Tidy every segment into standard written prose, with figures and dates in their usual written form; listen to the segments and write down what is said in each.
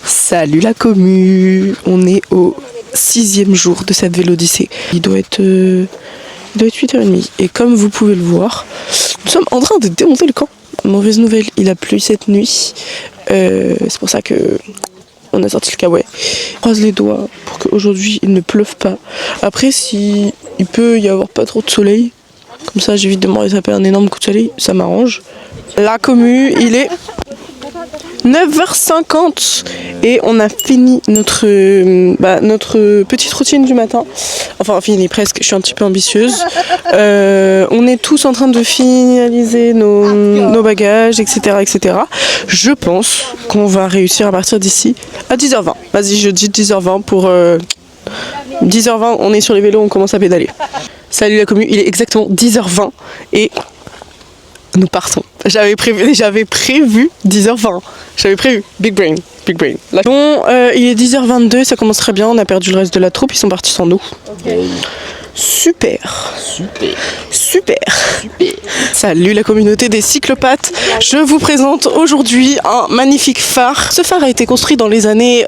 Salut la commu, on est au 6e jour de cette Vélodyssée. Il doit être 8h30 et comme vous pouvez le voir, nous sommes en train de démonter le camp. Mauvaise nouvelle, il a plu cette nuit, c'est pour ça que on a sorti le kawaii. Je croise les doigts pour qu'aujourd'hui il ne pleuve pas. Après, si il peut y avoir pas trop de soleil, comme ça j'évite de m'en taper un énorme coup de soleil, ça m'arrange. La commu, il est 9h50 et on a fini notre petite routine du matin. Enfin, fini presque, je suis un petit peu ambitieuse. On est tous en train de finaliser nos bagages, etc., etc. Je pense qu'on va réussir à partir d'ici à 10h20. Vas-y, je dis 10h20 pour... 10h20, on est sur les vélos, on commence à pédaler. Salut la commu, il est exactement 10h20 et... nous partons. J'avais prévu 10h20. J'avais prévu. Big brain. Là. Bon, il est 10h22, ça commence très bien. On a perdu le reste de la troupe, ils sont partis sans nous. Okay. Super. Salut la communauté des cyclopathes. Je vous présente aujourd'hui un magnifique phare. Ce phare a été construit dans les années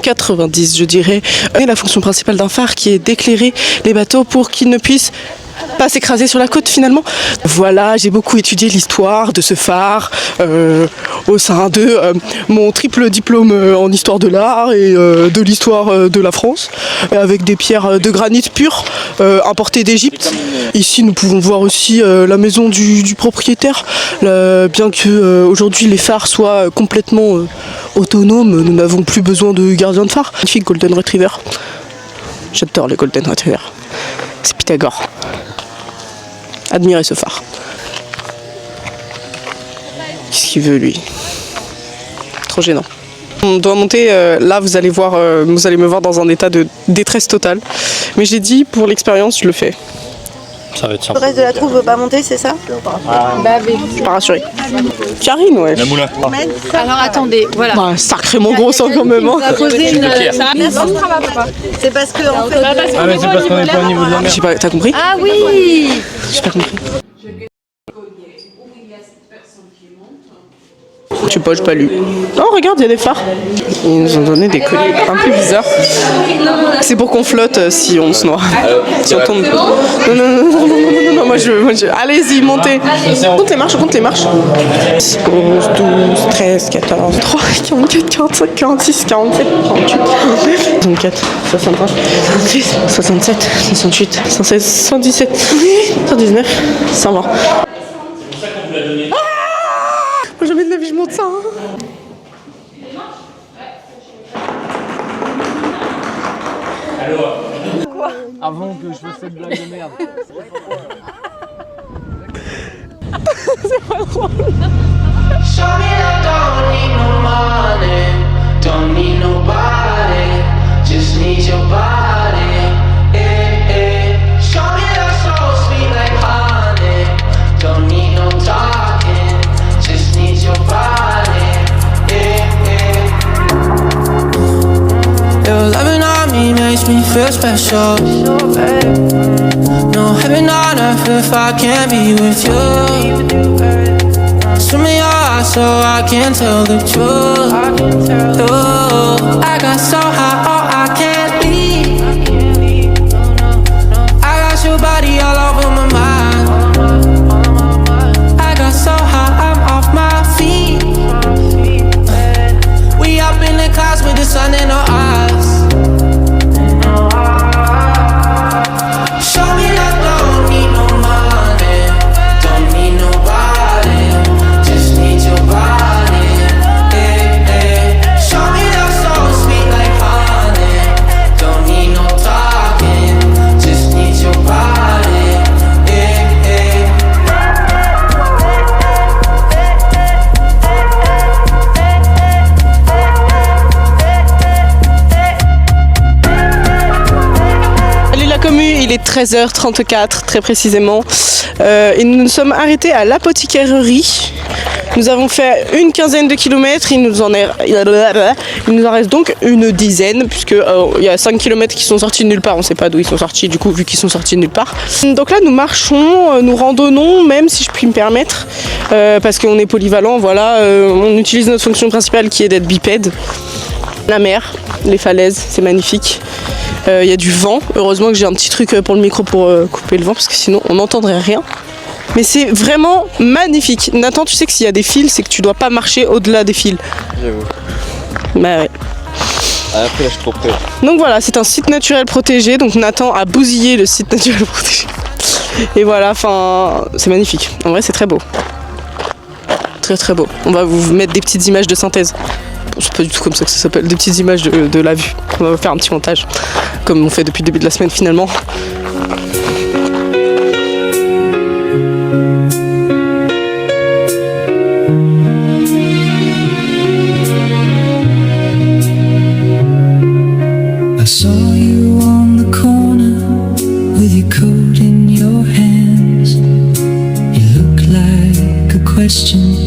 90, je dirais. Et la fonction principale d'un phare qui est d'éclairer les bateaux pour qu'ils ne puissent pas s'écraser sur la côte finalement. Voilà, j'ai beaucoup étudié l'histoire de ce phare au sein de mon triple diplôme en histoire de l'art et de l'histoire de la France, avec des pierres de granit pur importées d'Égypte. Ici nous pouvons voir aussi la maison du propriétaire, bien que aujourd'hui les phares soient complètement autonomes, nous n'avons plus besoin de gardien de phare. Magnifique Golden Retriever. J'adore les Golden Retriever. C'est Pythagore. Admirez ce phare. Qu'est-ce qu'il veut lui? Trop gênant. On doit monter, là vous allez me voir dans un état de détresse totale. Mais j'ai dit, pour l'expérience, je le fais. Ça va être sympa. Le reste de la troupe veut pas monter, c'est ça? Je suis pas rassurée. Karine, ouais. La moula. Alors attendez, voilà. Bah, sacrément gros sang quand même. Hein. C'est parce que en fait. Ah mais c'est parce qu'on est pas au niveau de la Je mer. sais pas, t'as compris? Ah oui. J'ai pas compris. Je sais pas, j'ai pas lu. Oh regarde, il y a des phares. Ils nous ont donné des colliers un peu bizarres. C'est pour qu'on flotte si on se noie. Si on tombe. Non, moi je... Allez-y, montez. Compte les marches. 11, 12, 13, 14, 3, 44, 45, 46, 47, 48, 64, 65, 66, 67, 68, 116, 117, 119, 120. Jamais de la vie je monte ça. Quoi? Avant que je fasse cette blague de merde. C'est pas drôle. Don't need nobody, just need your body. Show me that soul sweet like honey. Don't need no talking, just need your body. Your loving on me makes me feel special. No heaven on earth if I can't be with you. Swim in your eyes so I can tell the truth. Ooh, I got so high, oh I can't leave. I got your body all over my mind. I got so high, I'm off my feet. We up in the clouds with the sun in our eyes. Show me that don't need no money, don't need nobody, just need your body. Show me that soul sweet like honey. 13h34 très précisément. Et nous nous sommes arrêtés à l'apothicaire-rie. Nous avons fait une quinzaine de kilomètres, il nous en reste donc une dizaine, puisque il y a 5 kilomètres qui sont sortis de nulle part, on ne sait pas d'où ils sont sortis du coup, vu qu'ils sont sortis de nulle part. Donc là nous marchons, nous randonnons, même si je puis me permettre, parce qu'on est polyvalent, voilà, on utilise notre fonction principale qui est d'être bipède. La mer, les falaises, c'est magnifique. Il y a du vent, heureusement que j'ai un petit truc pour le micro pour couper le vent, parce que sinon on n'entendrait rien. Mais c'est vraiment magnifique. Nathan, tu sais que s'il y a des fils, c'est que tu dois pas marcher au-delà des fils. J'avoue. Bah ouais. Ah, après là, je suis trop près. Donc voilà, c'est un site naturel protégé. Donc Nathan a bousillé le site naturel protégé. Et voilà, enfin, c'est magnifique. En vrai, c'est très beau. Très très beau. On va vous mettre des petites images de synthèse. C'est pas du tout comme ça que ça s'appelle, des petites images de la vue. On va faire un petit montage, comme on fait depuis le début de la semaine finalement. I saw you on the corner with your coat in your hands. You look like a question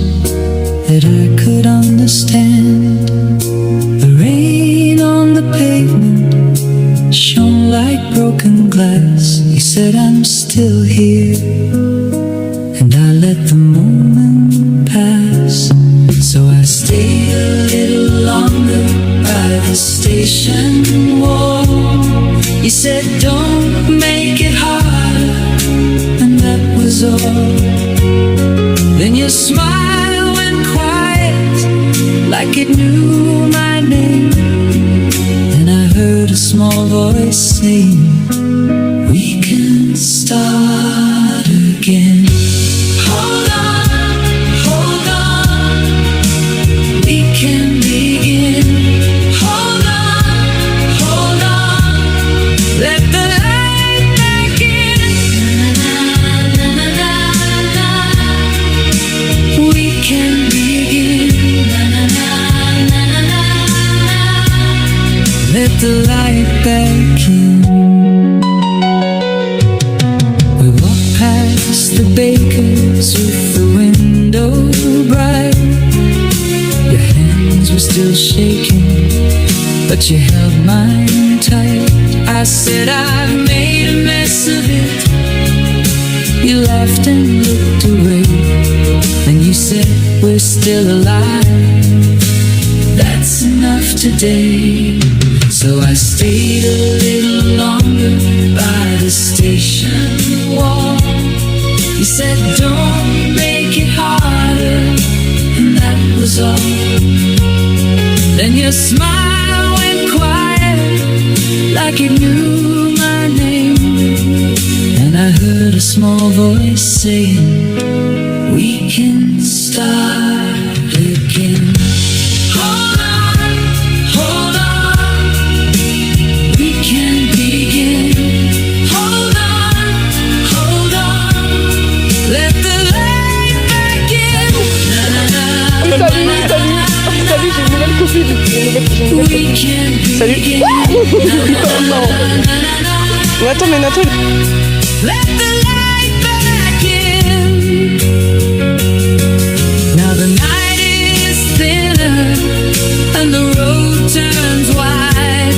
that I could understand. The rain on the pavement shone like broken glass. You said I'm still here, and I let the moment pass. So I stayed a little longer by the station wall. You said don't make it harder, and that was all. Then your smile went quiet like it knew my name. And I heard a small voice saying, we can start again. Hold on, we can begin. Hold on, let the light back in. We can begin. Let the light back in. We walked past the bakers with the window bright. Your hands were still shaking, but you held mine tight. I said I've made a mess of it. You laughed and looked away. Then you said we're still alive. That's enough today. So I stayed a little longer by the station wall. You said don't make it harder, and that was all. Then your smile went quiet like it knew my name. And I heard a small voice saying, we can start again. Hold on, we can begin. Hold on, let the light back in. Salut, j'ai une nouvelle copine. We can Salut. begin. Mais attends, Let the light back in. Now the night is thinner and the road turns wide.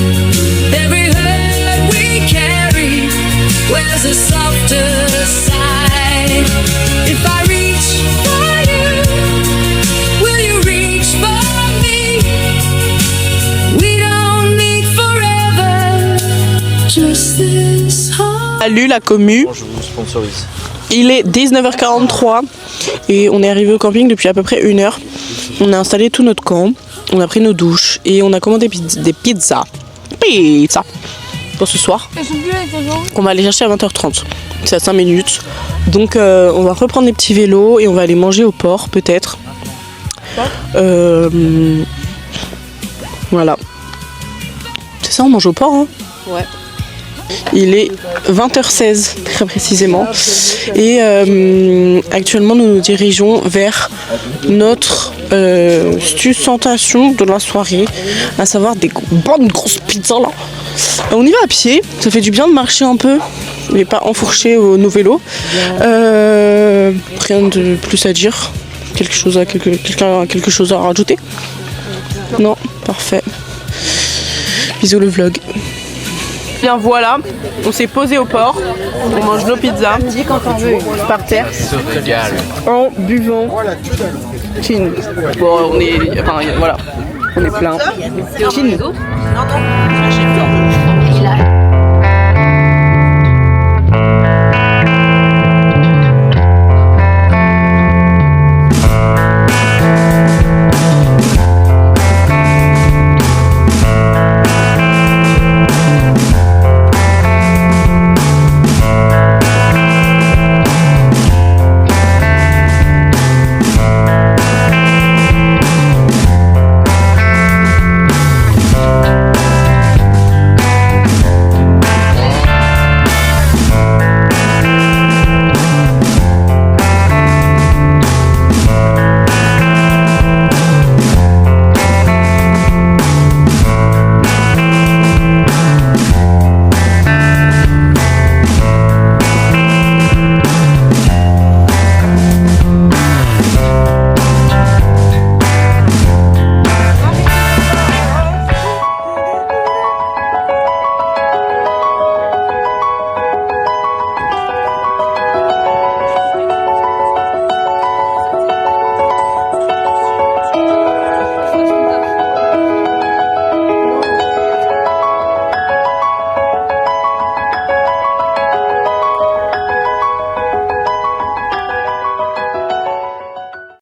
Every hurt we carry wears a softer side. If I reach for you, will you reach for me? We don't need forever, just this hard. Salut la commu. Je vous sponsorise. Il est 19h43 et on est arrivé au camping depuis à peu près 1 heure. On a installé tout notre camp, on a pris nos douches et on a commandé des pizzas. Pizza pour ce soir. On va aller chercher à 20h30. C'est à 5 minutes. Donc on va reprendre les petits vélos et on va aller manger au port peut-être. Voilà. C'est ça, on mange au port, hein? Ouais. Il est 20h16 très précisément et actuellement nous nous dirigeons vers notre sensation de la soirée, à savoir des bonnes grosses pizzas là. On y va à pied, ça fait du bien de marcher un peu, mais pas enfourcher nos vélos. Rien de plus à dire. Quelqu'un a quelque chose à rajouter? Non, parfait. Bisous le vlog. Bien voilà, on s'est posé au port, on mange nos pizzas par terre en buvant gin. Bon on est, enfin voilà, on est plein. Gin.